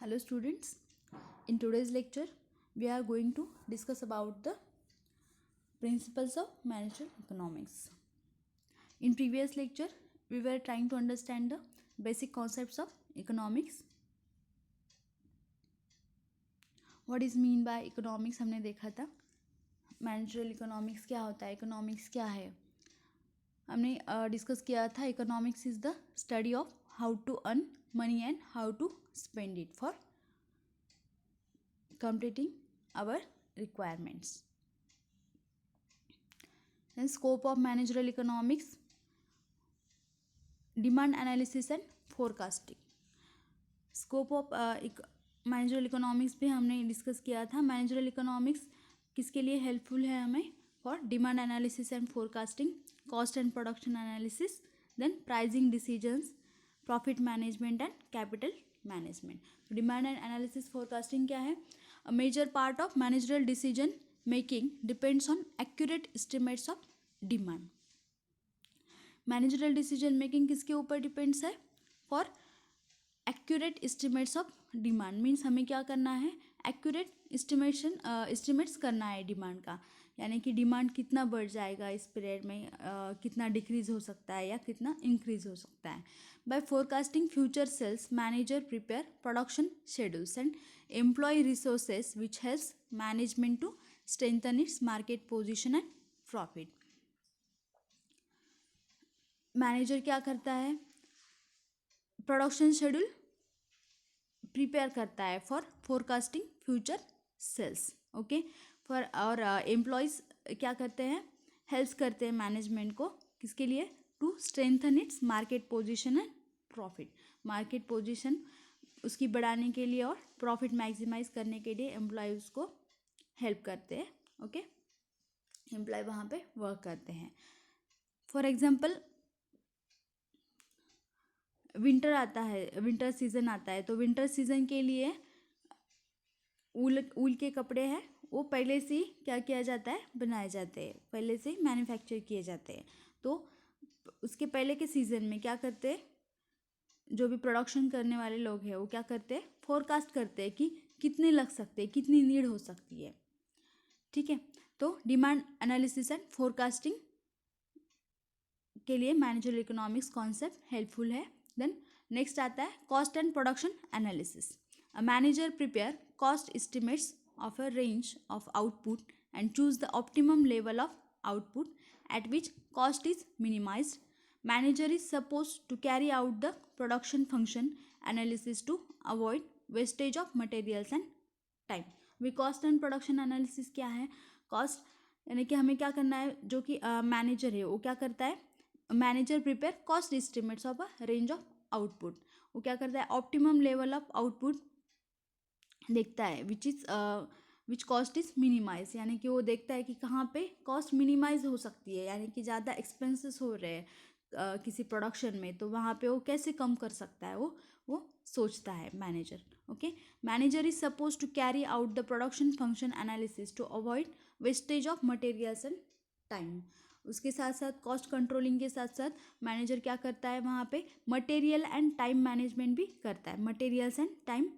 Hello students, in today's lecture we are going to discuss about the principles of managerial economics. In previous lecture we were trying to understand the basic concepts of economics. What is mean by economics हमने देखा था. Managerial economics क्या होता है, economics क्या है, हमने discuss किया था. Economics is the study of how to earn money and how to spend it for completing our requirements. Then scope of managerial economics, demand analysis and forecasting. Scope of managerial economics भी हमने discuss किया था. managerial economics किसके लिए helpful है हमें? For demand analysis and forecasting, cost and production analysis, then pricing decisions, profit management and capital management. Demand and analysis forecasting क्या है? A major part of managerial decision making depends on accurate estimates of demand. Managerial decision making किसके ऊपर depends है? For accurate estimates of demand. Means हमें क्या करना है? accurate estimates करना है डिमांड का, यानी कि डिमांड कितना बढ़ जाएगा इस पीरियड में, कितना डिक्रीज हो सकता है या कितना इंक्रीज हो सकता है. By forecasting future sales, manager prepare production schedules and employ resources which helps management to strengthen its market position and profit. Manager क्या करता है? प्रोडक्शन शेड्यूल प्रिपेयर करता है for forecasting future sales. Okay, for और employees क्या करते हैं? Help करते हैं मैनेजमेंट को, किसके लिए? To strengthen its market position and profit. Market position उसकी बढ़ाने के लिए और प्रॉफिट मैक्सिमाइज करने के लिए एम्प्लॉय उसको हेल्प करते हैं. ओके, एम्प्लॉय वहाँ पे वर्क करते हैं. फॉर एग्जांपल विंटर आता है, विंटर सीजन आता है, तो विंटर सीजन के लिए ऊल के कपड़े हैं वो पहले से ही क्या किया जाता है? बनाए जाते हैं, पहले से ही मैन्युफैक्चर किए जाते हैं. तो उसके पहले के सीज़न में क्या करते हैं? जो भी प्रोडक्शन करने वाले लोग हैं वो क्या करते हैं? फोरकास्ट करते हैं कि कितने लग सकते हैं, कितनी नीड हो सकती है. ठीक है, तो डिमांड एनालिसिस एंड फोरकास्टिंग के लिए मैनेजरियल इकोनॉमिक्स कॉन्सेप्ट हेल्पफुल है. देन नेक्स्ट आता है cost and production analysis. A manager prepare cost estimates of a range of output and choose the optimum level of output at which cost is minimized. Manager is supposed to carry out the production function analysis to avoid wastage of materials and time. Way cost and production analysis क्या है? cost यानी कि हमें क्या करना है? जो कि मैनेजर है वो क्या करता है? Manager prepare cost estimates of a range of output. वो क्या करता है? ऑप्टिमम लेवल ऑफ आउटपुट देखता है विच कॉस्ट इज़ मिनिमाइज, यानी कि वो देखता है कि कहाँ पे कॉस्ट मिनिमाइज हो सकती है, यानी कि ज़्यादा एक्सपेंसेस हो रहे हैं किसी प्रोडक्शन में, तो वहाँ पे वो कैसे कम कर सकता है वो सोचता है manager. Okay, manager is suppose to carry out the production function analysis to avoid wastage of materials and time. उसके साथ साथ कॉस्ट कंट्रोलिंग के साथ साथ मैनेजर क्या करता है? वहाँ पे मटेरियल एंड टाइम मैनेजमेंट भी करता है. मटेरियल्स एंड टाइम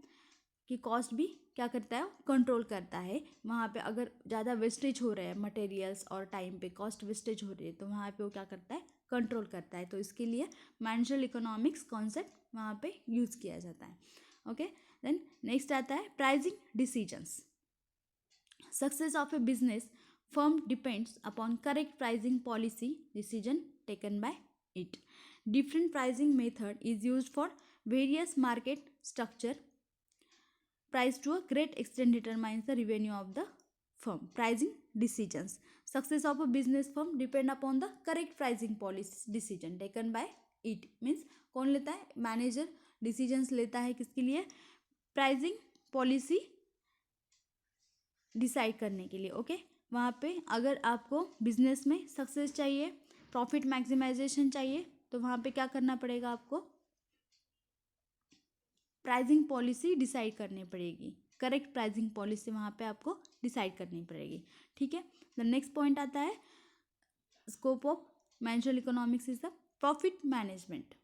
की कॉस्ट भी क्या करता है? कंट्रोल करता है. वहाँ पे अगर ज़्यादा वेस्टेज हो रहा है मटेरियल्स और टाइम पे कॉस्ट वेस्टेज हो रही है तो वहाँ पे वो क्या करता है? कंट्रोल करता है. तो इसके लिए मैनेजरियल इकोनॉमिक्स कॉन्सेप्ट वहाँ पे यूज़ किया जाता है. ओके, देन नेक्स्ट आता है pricing decisions. Success of A business firm depends upon correct pricing policy decision taken by it. Different pricing method is used for various market structure. Price to a great extent determines the revenue of the firm. Pricing decisions. Success of a business firm depend upon the correct pricing policy decision taken by it. Means कौन लेता है? Manager decisions लेता है किसके लिए? Pricing policy decide करने के लिए. ओके, वहाँ पे अगर आपको बिजनेस में सक्सेस चाहिए, प्रॉफिट मैक्सिमाइजेशन चाहिए, तो वहाँ पे क्या करना पड़ेगा आपको? प्राइसिंग पॉलिसी डिसाइड करनी पड़ेगी. करेक्ट प्राइसिंग पॉलिसी वहाँ पे आपको डिसाइड करनी पड़ेगी. ठीक है, द नेक्स्ट पॉइंट आता है scope of managerial economics is the profit management.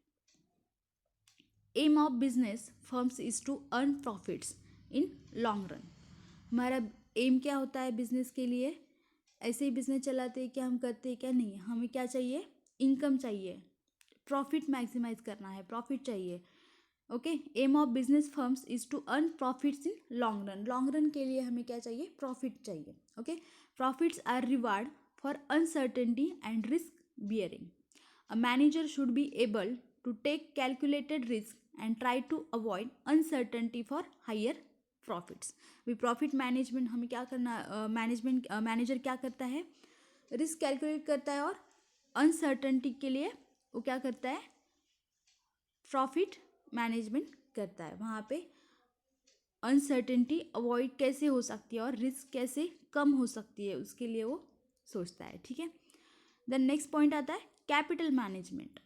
Aim of business firms is to earn profits in long run. हमारा एम क्या होता है बिजनेस के लिए? ऐसे ही बिजनेस चलाते हैं क्या, हम करते हैं क्या? नहीं, हमें क्या चाहिए? इनकम चाहिए, प्रॉफिट मैक्सिमाइज करना है, प्रॉफिट चाहिए। Okay, aim of business firms is to earn profits in long run. Long run के लिए हमें क्या चाहिए? प्रॉफिट चाहिए। Okay, profits are reward for uncertainty and risk bearing. A manager should be able to take calculated risk and try to avoid uncertainty for higher profits. अभी profit management हमें क्या करना, मैनेजर क्या करता है? रिस्क कैलकुलेट करता है और अनसर्टेनिटी के लिए वो क्या करता है? प्रॉफिट मैनेजमेंट करता है। वहाँ पे अनसर्टेनिटी अवॉइड कैसे हो सकती है और रिस्क कैसे कम हो सकती है, उसके लिए वो सोचता है। ठीक है, देन नेक्स्ट पॉइंट आता है capital management.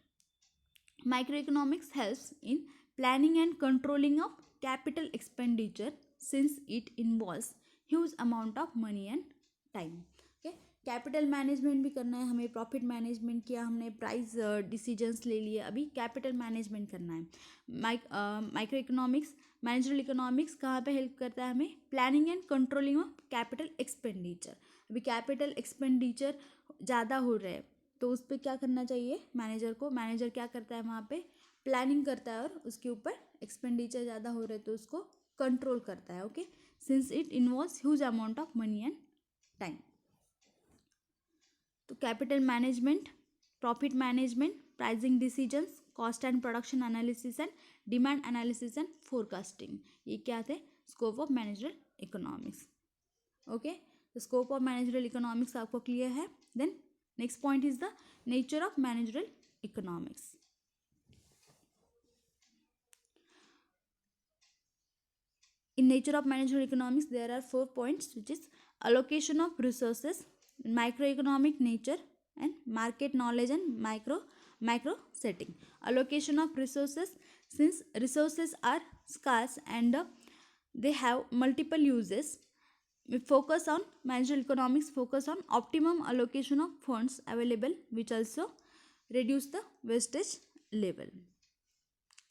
Micro economics helps in planning and controlling of capital expenditure since it involves huge amount of money and time. Okay, capital management भी करना है हमें, प्रॉफिट मैनेजमेंट किया हमने, प्राइस डिसीजंस ले लिए, अभी कैपिटल मैनेजमेंट करना है। माइक्रो इकोनॉमिक्स, मैनेजरल इकोनॉमिक्स कहाँ पे हेल्प करता है हमें? Planning and controlling of capital expenditure. अभी कैपिटल एक्सपेंडिचर ज़्यादा हो रहे हैं तो उस पर क्या करना चाहिए मैनेजर को? मैनेजर क्या करता है वहाँ पे? प्लानिंग करता है और उसके ऊपर एक्सपेंडिचर ज़्यादा हो रहे तो उसको कंट्रोल करता है। Okay, since it involves huge amount of money and time. तो capital management, profit management, pricing decisions, cost and production analysis and demand analysis and forecasting, ये क्या थे? Scope of managerial economics. Okay, तो scope of managerial economics आपको clear है। Then next point is the nature of managerial economics. In nature of managerial economics, there are 4 points, which is allocation of resources, microeconomic nature, and market knowledge and micro setting. Allocation of resources, since resources are scarce and they have multiple uses, we focus on managerial economics, focus on optimum allocation of funds available, which also reduce the wastage level.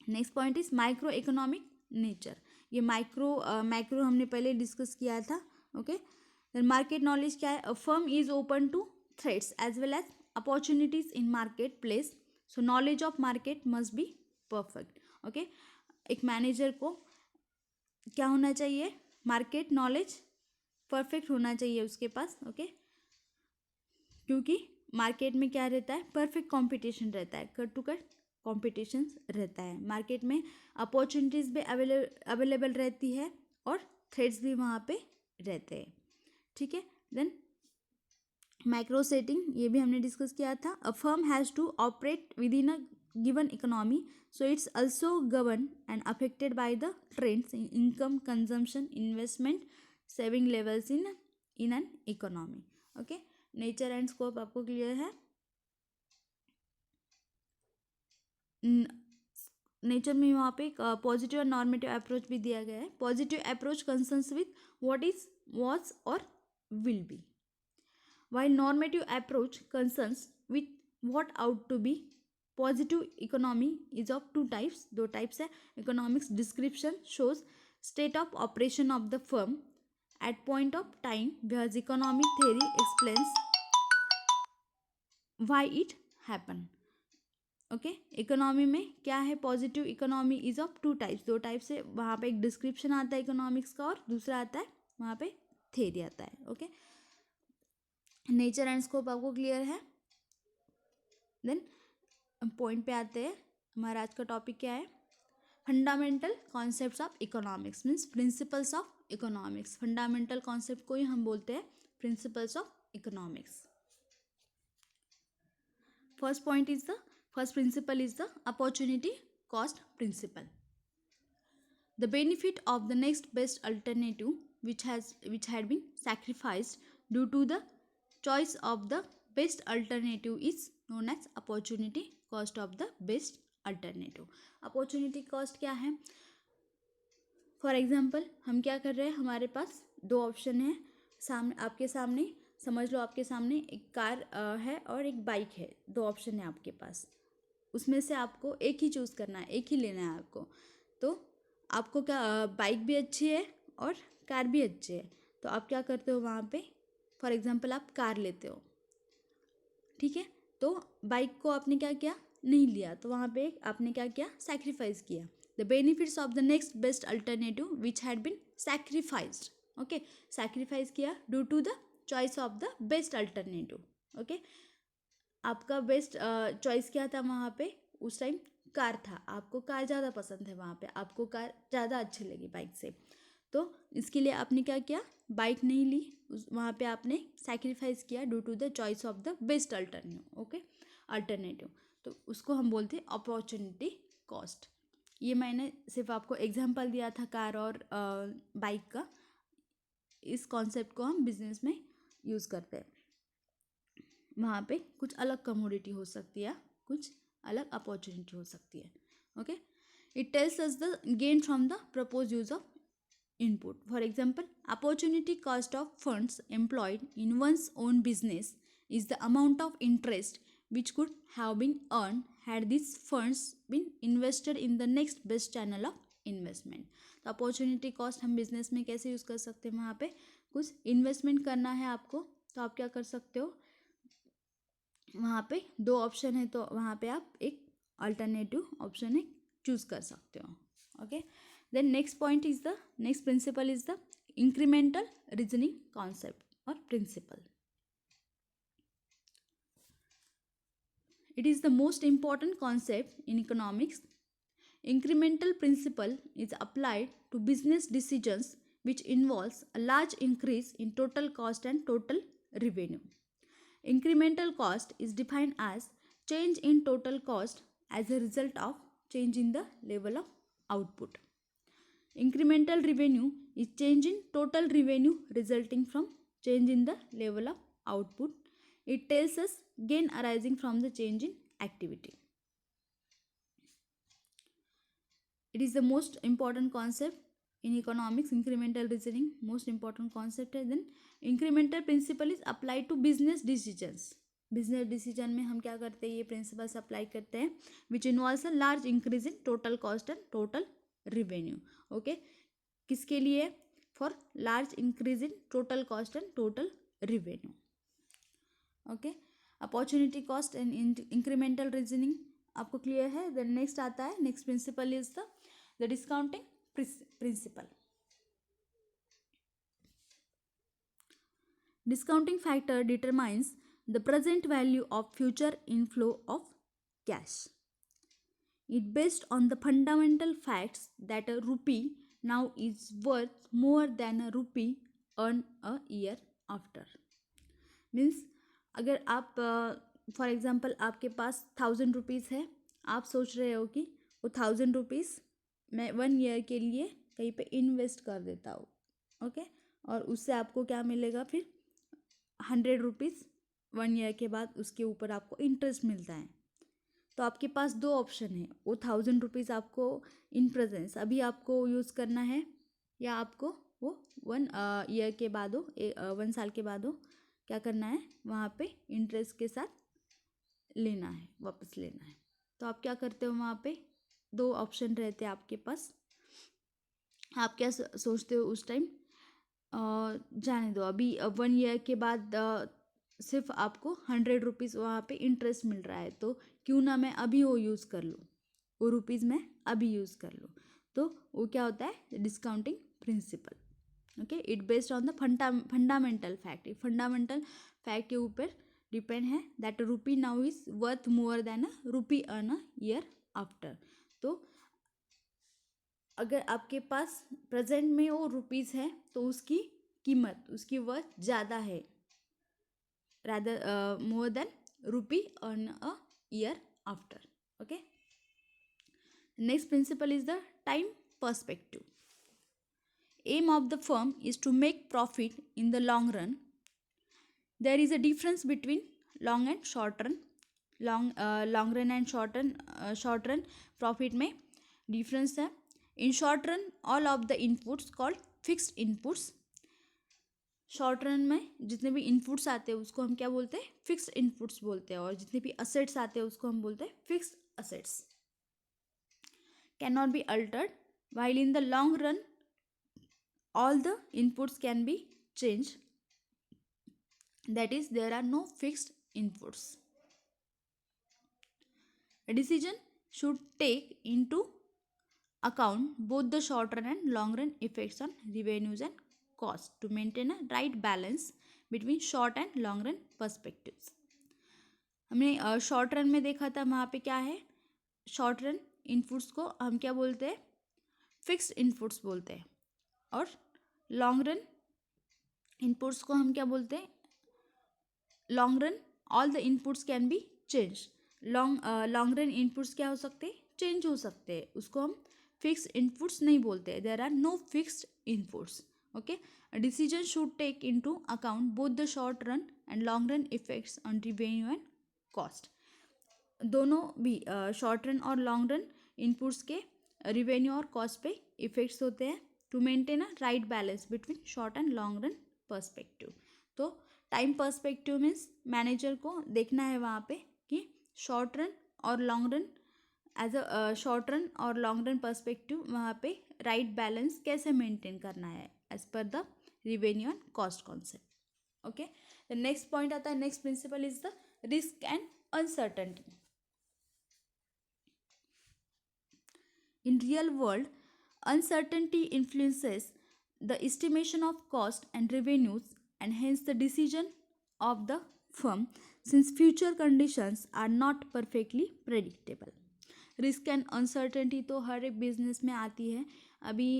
Next point is micro economic nature. ये micro हमने पहले discuss किया था। Okay, then market knowledge क्या है? A firm is open to threats as well as opportunities in market place, so knowledge of market must be perfect. Okay, एक manager को क्या होना चाहिए? मार्केट नॉलेज परफेक्ट होना चाहिए उसके पास। ओके, क्योंकि मार्केट में क्या रहता है? परफेक्ट कंपटीशन रहता है, कट टू कट कॉम्पिटिशन रहता है। मार्केट में अपॉर्चुनिटीज़ भी अवेलेबल रहती है और थ्रेड्स भी वहाँ पे रहते हैं। ठीक है, देन माइक्रो सेटिंग, ये भी हमने डिस्कस किया था। A firm has to operate within a given economy, so its also govern and affected by the trends in income, consumption, investment, saving levels in an economy. Okay, nature and scope आपको clear है। Nature में वहाँ पे positive और normative approach भी दिया गया है। Positive approach concerns with what is, was और will be, while normative approach concerns with what ought to be. Positive economy is of two types, दो types है। economics description shows state of operation of the firm at point of time, whereas economic theory explains why it happened. Okay, economy में क्या है? Positive economy is of two types, दो types है। वहाँ पे एक डिस्क्रिप्शन आता है इकोनॉमिक्स का और दूसरा आता है वहाँ पे थेरी आता है। ओके, नेचर एंड स्कोप आपको क्लियर है। देन पॉइंट पे आते हैं। हमारा आज का टॉपिक क्या है? Fundamental concepts of economics, means principles of economics. Fundamental concept को ही हम बोलते हैं principles of economics. First principle is the opportunity cost principle. The benefit of the next best alternative which had been sacrificed due to the choice of the best alternative is known as opportunity cost of the best alternative. Opportunity cost क्या है? For example हम क्या कर रहे हैं, हमारे पास दो option है सामने, आपके सामने समझ लो, आपके सामने एक कार है और एक बाइक है, दो ऑप्शन है आपके पास। उसमें से आपको एक ही चूज़ करना है, एक ही लेना है आपको। तो आपको क्या बाइक भी अच्छी है और कार भी अच्छी है, तो आप क्या करते हो वहाँ पे, फॉर एग्जांपल आप कार लेते हो, ठीक है। तो बाइक को आपने क्या किया, नहीं लिया, तो वहाँ पे आपने क्या किया, सैक्रिफाइस किया। The benefits of the next best alternative which had been sacrificed, okay, sacrifice किया due to the choice of the best alternative, okay. आपका बेस्ट चॉइस क्या था वहाँ पे, उस टाइम कार था, आपको कार ज़्यादा पसंद है, वहाँ पे आपको कार ज़्यादा अच्छी लगी बाइक से, तो इसके लिए आपने क्या किया, बाइक नहीं ली, उस वहाँ पे आपने सैक्रिफाइस किया due to the choice of the best alternative, okay, alternative. तो उसको हम बोलते हैं अपॉर्चुनिटी कॉस्ट। ये मैंने सिर्फ आपको एग्जांपल दिया था कार और बाइक का। इस कॉन्सेप्ट को हम बिजनेस में यूज़ करते हैं। वहाँ पे कुछ अलग कमोडिटी हो सकती है, कुछ अलग अपॉर्चुनिटी हो सकती है, okay. It tells us the gain from the propose use of input. For example, opportunity cost of funds employed in one's own business is the amount of interest which could have been earned had these funds been invested in the next best channel of investment. तो opportunity cost हम business में कैसे use कर सकते हैं, वहाँ पे कुछ इन्वेस्टमेंट करना है आपको, तो आप क्या कर सकते हो, वहाँ पे दो ऑप्शन है, तो वहाँ पे आप एक अल्टरनेटिव ऑप्शन एक चूज़ कर सकते हो, okay. Then next point is the next principle is the incremental reasoning concept or principle. It is the most important concept in economics. Incremental principle is applied to business decisions which involves a large increase in total cost and total revenue. Incremental cost is defined as change in total cost as a result of change in the level of output. Incremental revenue is change in total revenue resulting from change in the level of output. It tells us gain arising from the change in activity. It is the most important concept in economics. Incremental reasoning most important concept है. Then incremental principle is applied to business decisions. Business decision में हम क्या करते हैं, ये principles apply करते हैं, which involves a large increase in total cost and total revenue, okay. किसके लिए, for large increase in total cost and total revenue, okay. Opportunity cost and incremental reasoning आपको क्लियर है। देन नेक्स्ट आता है, next principle is the discounting principle. Discounting factor determines the present value of future inflow of cash. It based on the fundamental facts that a rupee now is worth more than a rupee earned a year after. Means अगर आप for example आपके पास 1000 rupees है, आप सोच रहे हो कि वो 1000 रुपीज़ मैं 1 ईयर के लिए कहीं पे इन्वेस्ट कर देता हूँ, ओके, और उससे आपको क्या मिलेगा, फिर 100 रुपीज़ 1 ईयर के बाद उसके ऊपर आपको इंटरेस्ट मिलता है। तो आपके पास दो ऑप्शन है, वो 1000 रुपीज़ आपको इन प्रेजेंस अभी आपको यूज़ करना है, या आपको वो 1 ईयर के बाद हो, 1 साल के बाद हो, क्या करना है, वहाँ पे इंटरेस्ट के साथ लेना है, वापस लेना है। तो आप क्या करते हो, वहाँ पे दो ऑप्शन रहते हैं आपके पास। आप क्या सोचते हो उस टाइम, जाने दो, अभी 1 ईयर के बाद सिर्फ आपको 100 रुपीज़ वहाँ पे इंटरेस्ट मिल रहा है, तो क्यों ना मैं अभी वो यूज़ कर लूँ, वो रुपीज़ मैं अभी यूज़ कर लूँ। तो वो क्या होता है, discounting principle, okay. It based on the fundamental fact, fundamental fact के ऊपर डिपेंड है, that rupee now is worth more than a rupee earn a year after. तो अगर आपके पास प्रेजेंट में वो रुपीज़ है, तो उसकी कीमत, उसकी वर्थ ज़्यादा है, rather more than rupee on a year after, okay. Next principle is the time perspective. Aim of the firm is to make profit in the long run. There is a difference between long and short run, long run and short run profit में difference है। In short run all of the inputs called fixed inputs, short run में जितने भी inputs आते हैं उसको हम क्या बोलते हैं, फिक्स्ड इनपुट्स बोलते हैं, और जितने भी असेट्स आते हैं उसको हम बोलते हैं fixed assets, can not be altered, while in the long run all the inputs can be changed, that is there are no fixed inputs. A decision should take into account both the short run and long run effects on revenues and cost to maintain a right balance between short and long run perspectives. हमने short run में देखा था, वहाँ पे क्या है, short run inputs को हम क्या बोलते हैं, फिक्स्ड इनपुट्स बोलते हैं, और लॉन्ग रन इनपुट्स को हम क्या बोलते हैं, long run all the inputs can be change. Long run inputs क्या हो सकते हैं, चेंज हो सकते हैं, उसको हम फिक्स्ड इनपुट्स नहीं बोलते, there are no fixed inputs. Okay, decision should take into account both the short run and long run effects on revenue and cost. दोनों भी शॉर्ट रन और लॉन्ग रन इनपुट्स के रिवेन्यू और cost पे effects होते हैं, to maintain a right balance between short and long run perspective. तो time perspective means manager को देखना है वहाँ पे कि शॉर्ट रन और long run, as a short run और लॉन्ग रन पर्सपेक्टिव वहाँ पे राइट बैलेंस कैसे मेंटेन करना है as per the revenue and cost concept. Okay, the next point आता है, next principle is the risk and uncertainty. In real world, uncertainty influences the estimation of cost and revenues and hence the decision of the firm, since future conditions are not perfectly predictable. Risk and uncertainty तो हर एक business में आती है। अभी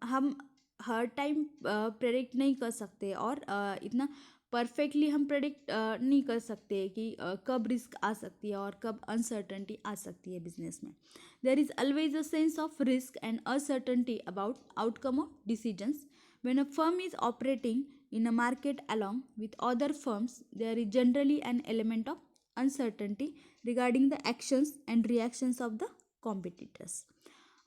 हम हर time predict नहीं कर सकते, और इतना परफेक्टली हम प्रेडिक्ट नहीं कर सकते कि कब रिस्क आ सकती है और कब अनसर्टेनिटी आ सकती है बिजनेस में। There is always a sense of risk and uncertainty about outcome of decisions when a firm is operating in a market along with other firms. There is generally an element of uncertainty regarding the actions and reactions of the competitors.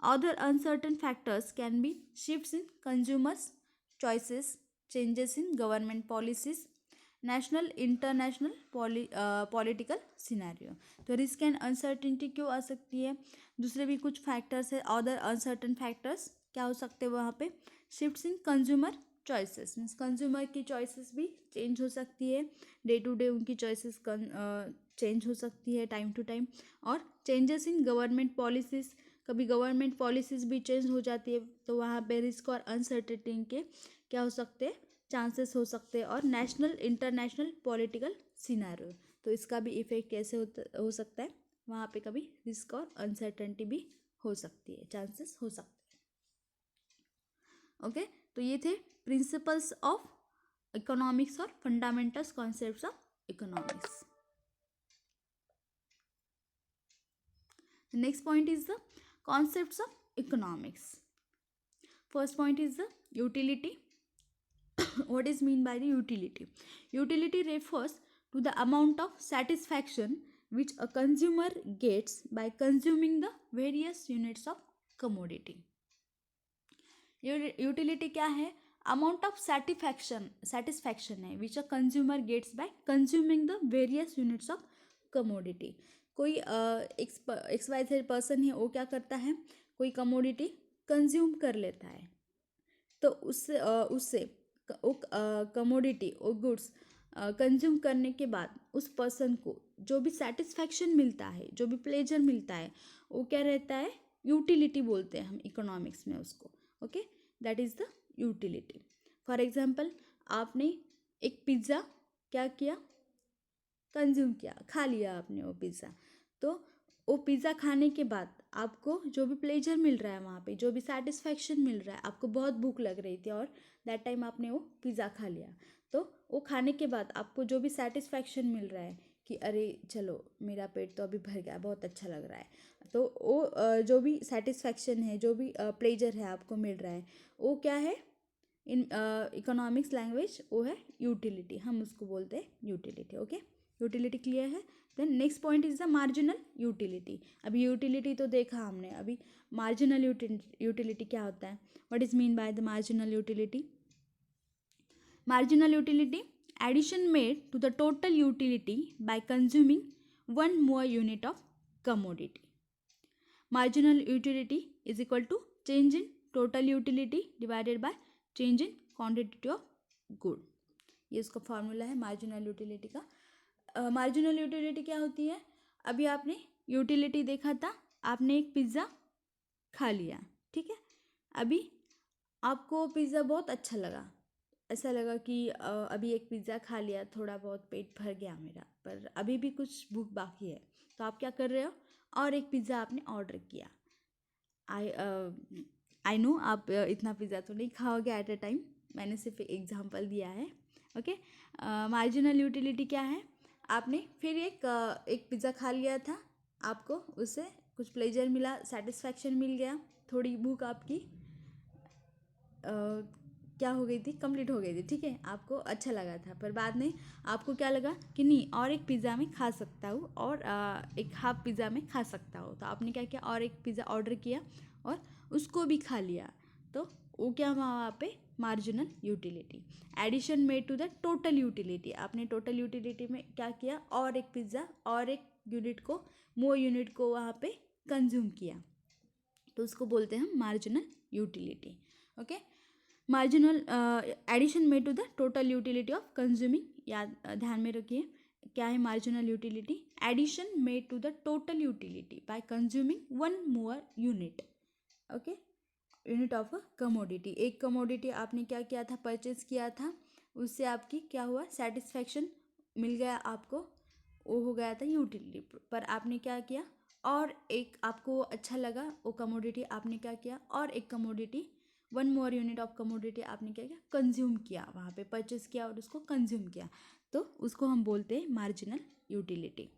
Other uncertain factors can be shifts in consumers' choices, changes in government policies, national international political scenario. तो risk and uncertainty क्यों आ सकती है, दूसरे भी कुछ factors है, other uncertain factors क्या हो सकते हैं वहाँ पे, शिफ्ट्स इन कंज्यूमर चॉइसेस मीन्स कंज्यूमर की चॉइसेस भी चेंज हो सकती है, डे टू डे उनकी चॉइसेस चेंज हो सकती है टाइम टू टाइम, और चेंजेस इन गवर्नमेंट पॉलिसीज़, कभी गवर्नमेंट पॉलिसीज़ भी चेंज हो जाती है, तो वहाँ पे रिस्क और अनसर्टेनिटी के क्या हो सकते हैं, चांसेस हो सकते हैं, और नेशनल इंटरनेशनल पॉलिटिकल सिनेरियो, तो इसका भी इफेक्ट कैसे हो सकता है, वहाँ पे कभी रिस्क और अनसर्टेनिटी भी हो सकती है, चांसेस हो सकते हैं। ओके, तो ये थे प्रिंसिपल्स ऑफ इकोनॉमिक्स और fundamentals concepts of economics. Next point is the concepts of economics. First point is the utility. What is mean by the utility? Utility refers to the amount of satisfaction which a consumer gets by consuming the various units of commodity. Utility क्या है, amount of satisfaction है which a consumer gets by consuming the various units of commodity. कोई XYZ person है, वो क्या करता है, कोई कमोडिटी कंज्यूम कर लेता है, तो उससे वो कमोडिटी वो गुड्स कंज्यूम करने के बाद उस पर्सन को जो भी सेटिस्फैक्शन मिलता है, जो भी प्लेजर मिलता है, वो क्या रहता है, यूटिलिटी बोलते हैं हम इकोनॉमिक्स में उसको. Okay, that is the utility. For example, आपने एक पिज़्ज़ा क्या किया, कंज्यूम किया, खा लिया आपने वो पिज़्ज़ा, तो वो पिज़्ज़ा खाने के बाद आपको जो भी प्लेजर मिल रहा है वहाँ पे, जो भी सेटिस्फैक्शन मिल रहा है, आपको बहुत भूख लग रही थी और दैट टाइम आपने वो पिज़्ज़ा खा लिया, तो वो खाने के बाद आपको जो भी सेटिस्फैक्शन मिल रहा है कि अरे चलो मेरा पेट तो अभी भर गया, बहुत अच्छा लग रहा है, तो वो जो भी सेटिस्फैक्शन है, जो भी प्लेजर है आपको मिल रहा है, वो क्या है इन इकोनॉमिक्स लैंग्वेज, वो है यूटिलिटी, हम उसको बोलते हैं यूटिलिटी. ओके, यूटिलिटी क्लियर है. Then next point is the marginal utility. अभी यूटिलिटी तो देखा हमने, अभी मार्जिनल यूटिलिटी क्या होता है, what is mean by the marginal utility. Marginal utility, addition made to the total utility by consuming one more unit of commodity. Marginal utility is equal to change in total utility divided by change in quantity of good. ये इसका formula है marginal utility का. Marginal utility क्या होती है? अभी आपने utility देखा था, आपने एक पिज़्ज़ा खा लिया, ठीक है. अभी आपको पिज़्ज़ा बहुत अच्छा लगा, ऐसा लगा कि अभी एक पिज़्ज़ा खा लिया, थोड़ा बहुत पेट भर गया मेरा, पर अभी भी कुछ भूख बाकी है. तो आप क्या कर रहे हो? और एक पिज़्ज़ा आपने ऑर्डर किया. आई नो आप इतना पिज़्ज़ा तो नहीं खाओगे एट अ टाइम, मैंने सिर्फ एग्जांपल दिया है. ओके. मार्जिनल यूटिलिटी क्या है? आपने फिर एक पिज़्ज़ा खा लिया था, आपको उससे कुछ प्लेजर मिला, सेटिस्फैक्शन मिल गया, थोड़ी भूख आपकी क्या हो गई थी, कंप्लीट हो गई थी, ठीक है, आपको अच्छा लगा था. पर बाद में आपको क्या लगा कि नहीं, और एक पिज़्ज़ा मैं खा सकता हूँ, और एक हाफ पिज़्ज़ा मैं खा सकता हूँ. तो आपने क्या किया, और एक पिज़्ज़ा ऑर्डर किया और उसको भी खा लिया. तो वो क्या हुआ वहाँ पे? Marginal utility. Addition made to the total utility, आपने टोटल यूटिलिटी में क्या किया, और एक पिज़्ज़ा और एक यूनिट को, मोर यूनिट को वहाँ पे कंज्यूम किया, तो उसको बोलते हैं हम marginal utility. Okay. Marginal addition made to the total utility of consuming, याद ध्यान में रखिए क्या है marginal utility? Addition made to the total utility by consuming one more unit. Okay. Unit of a commodity. एक कमोडिटी आपने क्या किया था, परचेज किया था, उससे आपकी क्या हुआ, सेटिस्फैक्शन मिल गया आपको, वो हो गया था यूटिलिटी. पर आपने क्या किया, और एक आपको अच्छा लगा वो कमोडिटी, आपने क्या किया, और एक commodity, one more unit of commodity आपने क्या किया, कंज्यूम किया, वहाँ पे परचेज किया और उसको कंज्यूम किया, तो उसको हम बोलते हैं मार्जिनल यूटिलिटी.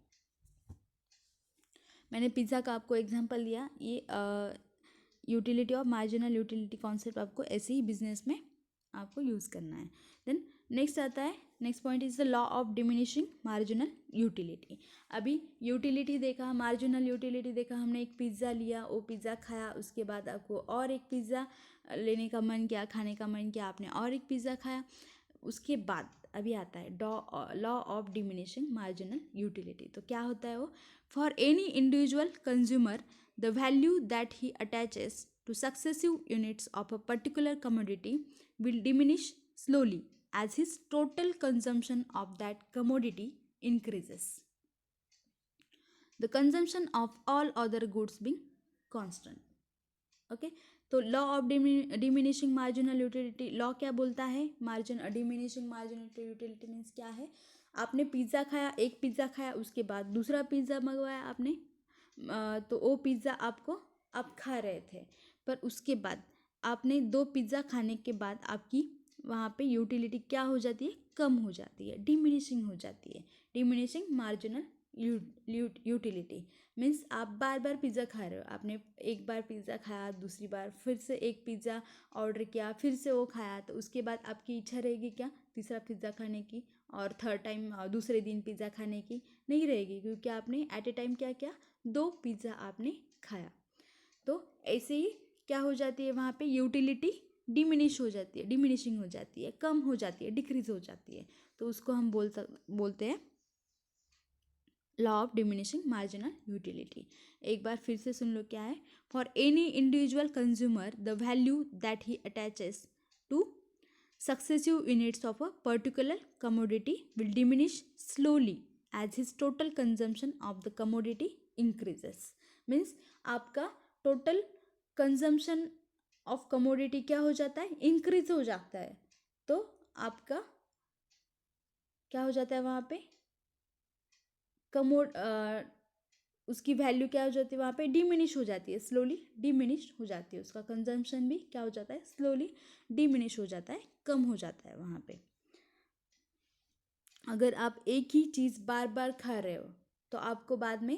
मैंने पिज़्ज़ा का आपको एग्जांपल दिया. ये utility of marginal utility concept आपको ऐसे ही बिजनेस में आपको यूज़ करना है. देन नेक्स्ट आता है, next point is the law of diminishing marginal utility. अभी यूटिलिटी देखा, मार्जिनल यूटिलिटी देखा, हमने एक पिज़्ज़ा लिया, वो पिज़्ज़ा खाया, उसके बाद आपको और एक पिज़्ज़ा लेने का मन किया, खाने का मन किया, आपने और एक पिज़्ज़ा खाया. उसके बाद अभी आता है law of diminishing marginal utility. तो क्या होता है वो? For any individual consumer the value that he attaches to successive units of a particular commodity will diminish slowly as his total consumption of that commodity increases. The consumption of all other goods being constant. Okay. तो law of diminishing marginal utility, law क्या बोलता है? Diminishing marginal utility means क्या है? आपने pizza खाया, एक pizza खाया, उसके बाद दूसरा पिज़्ज़ा मंगवाया आपने, तो वो पिज़्ज़ा आपको आप खा रहे थे, पर उसके बाद आपने दो पिज़्ज़ा खाने के बाद आपकी वहाँ पे यूटिलिटी क्या हो जाती है? कम हो जाती है, डिमिनिशिंग हो जाती है. डिमिनिशिंग मार्जिनल यूटिलिटी मीन्स आप बार बार पिज़्ज़ा खा रहे हो, आपने एक बार पिज़्ज़ा खाया, दूसरी बार फिर से एक पिज़्ज़ा ऑर्डर किया, फिर से वो खाया, तो उसके बाद आपकी इच्छा रहेगी क्या, तीसरा पिज़्ज़ा खाने की, और थर्ड टाइम दूसरे दिन पिज़्ज़ा खाने की नहीं रहेगी, क्योंकि आपने एट ए टाइम क्या किया, दो पिज़्ज़ा आपने खाया. तो ऐसे ही क्या हो जाती है, वहाँ पे यूटिलिटी डिमिनिश हो जाती है, डिमिनिशिंग हो जाती है, कम हो जाती है, डिक्रीज हो जाती है. तो उसको हम बोलते हैं law of diminishing marginal utility. एक बार फिर से सुन लो क्या है. For any individual consumer the value that he attaches to successive units of a particular commodity will diminish slowly as his total consumption of the commodity increases. Means आपका total consumption of commodity क्या हो जाता है, increase हो जाता है. तो आपका क्या हो जाता है वहाँ पे, उसकी वैल्यू क्या हो जाती है वहाँ पे, डिमिनिश हो जाती है, स्लोली डिमिनिश हो जाती है, उसका कंजम्पशन भी क्या हो जाता है, स्लोली डिमिनिश हो जाता है, कम हो जाता है वहाँ पे. अगर आप एक ही चीज़ बार बार खा रहे हो तो आपको बाद में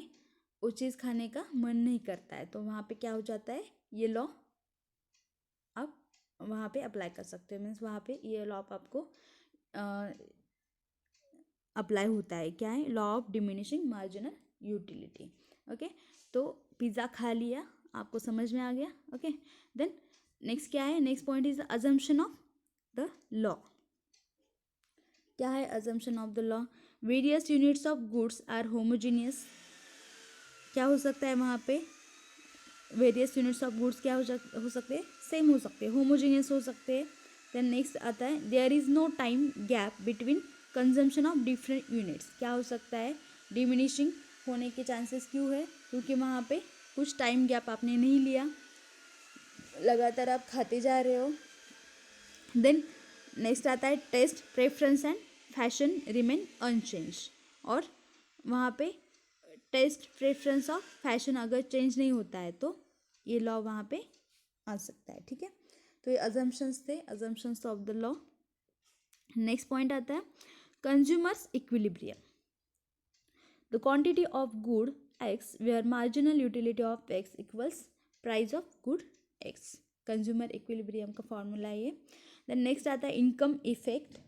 वो चीज़ खाने का मन नहीं करता है, तो वहाँ पे क्या हो जाता है, ये लॉ आप वहाँ पे अप्लाई कर सकते हो. मीन्स वहाँ पे ये लॉ आपको अप्लाई होता है. क्या है? Law of diminishing marginal utility. Okay. तो पिज़्ज़ा खा लिया, आपको समझ में आ गया. ओके. देन नेक्स्ट क्या है, next point is the assumption of the law. क्या है assumption of the law? Various units of goods are homogeneous, क्या हो सकता है वहाँ पे? वेरियस यूनिट्स ऑफ गुड्स क्या हो सकते हैं? सेम हो सकते हैं, होमोजीनियस हो सकते हैं। देन नेक्स्ट आता है there is no time gap between consumption of different units, क्या हो सकता है? डिमिनिशिंग होने के चांसेस क्यों है? क्योंकि वहाँ पे कुछ टाइम गैप आपने नहीं लिया, लगातार आप खाते जा रहे हो। देन नेक्स्ट आता है taste preference and fashion remain unchange, और वहाँ पे टेस्ट प्रेफरेंस ऑफ फैशन अगर चेंज नहीं होता है तो ये लॉ वहाँ पे आ सकता है, ठीक है। तो ये अजम्पशंस थे, assumptions of the law. Next point आता है consumers equilibrium, the quantity of good X where marginal utility of X equals price of good X, consumer equilibrium का फॉर्मूला है ये। देन नेक्स्ट आता है इनकम इफेक्ट,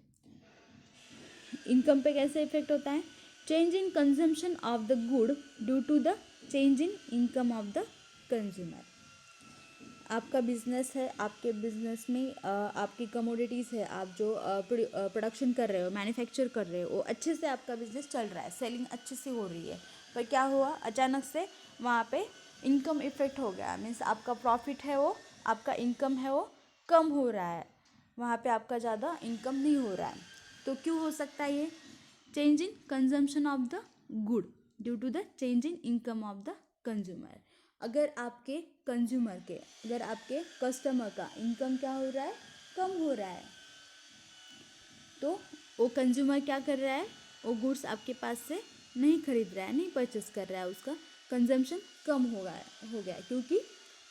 इनकम पे कैसे effect होता है? Change in consumption of the good due to the change in income of the consumer. आपका बिजनेस है, आपके बिजनेस में आपकी कमोडिटीज़ है, आप जो प्रोडक्शन कर रहे हो, मैन्युफैक्चर कर रहे हो, वो अच्छे से आपका बिजनेस चल रहा है, सेलिंग अच्छे से हो रही है, पर क्या हुआ अचानक से वहाँ पे इनकम इफेक्ट हो गया, मीन्स आपका प्रॉफिट है वो, आपका इनकम है वो कम हो रहा है, वहाँ पे आपका ज़्यादा इनकम नहीं हो रहा है। तो क्यों हो सकता है ये? Change in consumption of the good due to the change in income of the consumer. अगर आपके कंज्यूमर के, अगर आपके कस्टमर का इनकम क्या हो रहा है? कम हो रहा है, तो वो कंज्यूमर क्या कर रहा है? वो गुड्स आपके पास से नहीं खरीद रहा है, नहीं परचेस कर रहा है, उसका कंजम्पशन कम हो गया क्योंकि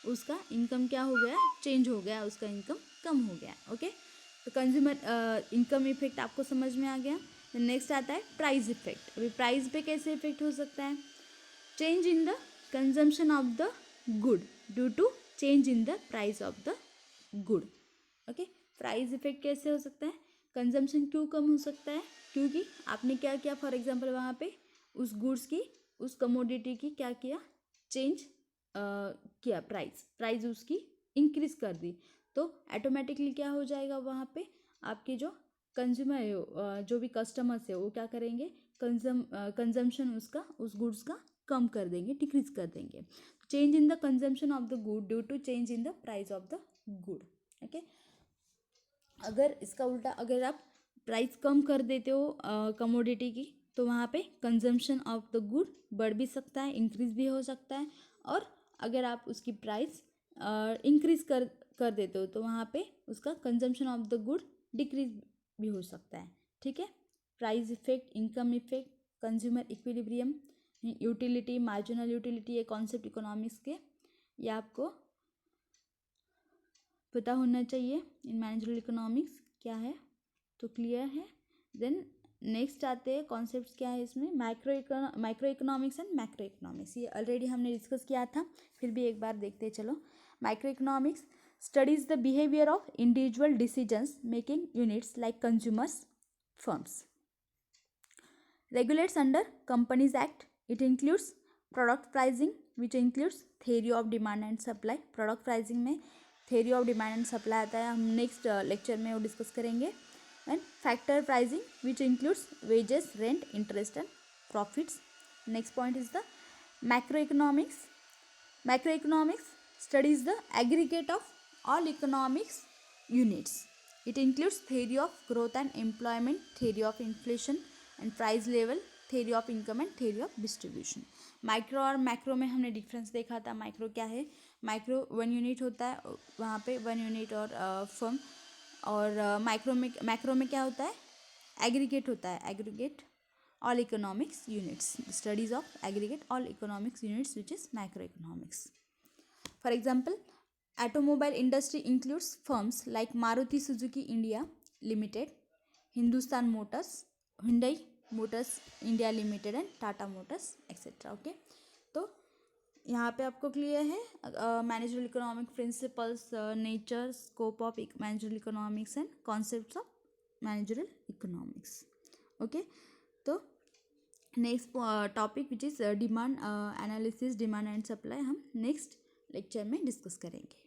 उसका इनकम क्या हो गया? चेंज हो गया, उसका इनकम कम हो गया। ओके, तो कंज्यूमर इनकम इफेक्ट आपको समझ में आ गया। नेक्स्ट आता है प्राइस इफेक्ट। अभी प्राइस पे कैसे इफेक्ट हो सकता है? Change in the consumption of the good due to change in the price of the good. Okay, price effect कैसे हो सकता है? कंजम्पशन क्यों कम हो सकता है? क्योंकि आपने क्या किया, फॉर एग्जांपल वहाँ पे उस गुड्स की, उस कमोडिटी की क्या किया? चेंज किया, प्राइस उसकी इंक्रीज कर दी, तो ऑटोमेटिकली क्या हो जाएगा वहाँ पे? आपके जो कंज्यूमर है, जो भी कस्टमर्स है, वो क्या करेंगे? कंजम्पशन उसका, उस गुड्स का कम कर देंगे, डिक्रीज कर देंगे। Change in the consumption of the good due to change in the price of the good. Okay, अगर इसका उल्टा, अगर आप प्राइस कम कर देते हो कमोडिटी की, तो वहाँ पे कंजम्पशन ऑफ द गुड बढ़ भी सकता है, इंक्रीज भी हो सकता है, और अगर आप उसकी प्राइस इंक्रीज कर देते हो तो वहाँ पे उसका consumption of the good decrease भी हो सकता है। ठीक है, price effect, income effect, consumer equilibrium, utility, marginal utility, ये कॉन्सेप्ट इकोनॉमिक्स के, ये आपको पता होना चाहिए। इन मैनेजरल इकोनॉमिक्स क्या है, तो क्लियर है। देन नेक्स्ट आते हैं कॉन्सेप्ट्स क्या है इसमें, micro economics and macro economics. ये ऑलरेडी हमने डिस्कस किया था, फिर भी एक बार देखते चलो। Micro economics studies the behaviour of individual decisions making units like consumers firms, regulates under Companies Act. It includes product pricing, which includes theory of demand and supply. Product pricing में theory of demand and supply आता है, हम next lecture में वो discuss करेंगे। And factor pricing which includes wages, rent, interest and profits. Next point is the macro economics. Macro economics studies the aggregate of all economics units. It includes theory of growth and employment, theory of inflation and price level, theory of income and theory of distribution. Micro और macro में हमने difference देखा था। Micro क्या है? Micro 1 unit होता है, वहाँ पे 1 यूनिट और फर्म, और मैक्रो में क्या होता है? एग्रीगेट होता है, aggregate all economics units, studies of aggregate all economics units, which is macroeconomics. For example, automobile industry includes firms like Maruti Suzuki India Limited, Hindustan Motors, Hyundai Motors India Limited and Tata Motors etc. Okay, तो यहाँ पे आपको clear है managerial economic principles, nature, scope of managerial economics and concepts of managerial economics. Okay, तो next topic which is demand analysis, demand and supply, हम next lecture में discuss करेंगे।